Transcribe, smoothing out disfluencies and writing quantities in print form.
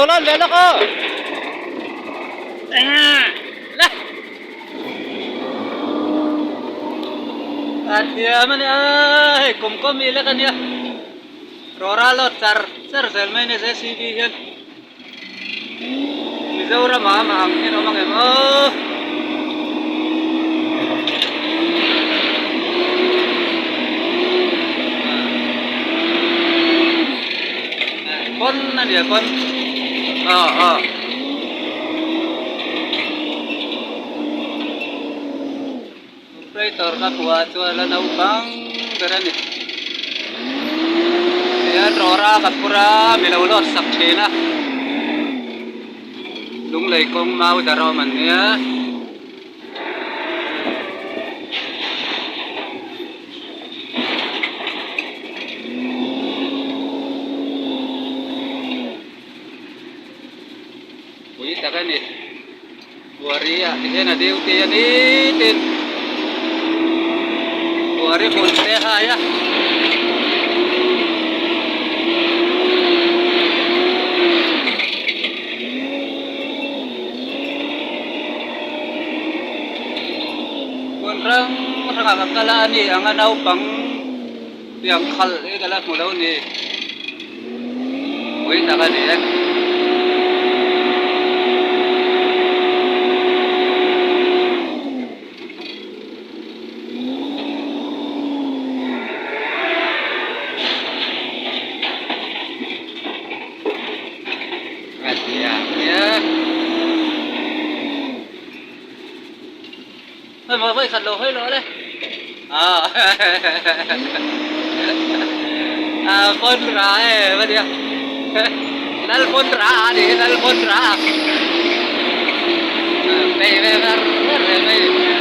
ulan, bela ko. Lah. At yaman ay kumkom ila kanya. Roralot sar selmay ne se sibihan. Mizaura mama angin omang em. Oh. Kon na dia kon. Oh. Operator ka buat wala na ubang garani. Yan rora kapura milawlot sakchena. Lunglay kong mau daraw man niya. Uy, takan eh. Buaria, tiga na diu tiya nitin. Buari punte haya. Kunrang nakakakalaan eh, ang anaw pang yang kal eh, kalat mo daw ni. Uy, takan eh. Thôi mà với khẩn lồ hơi lỗ đây phun ra ấy bây giờ nal phun ra đi nal phun ra đây đây đây đây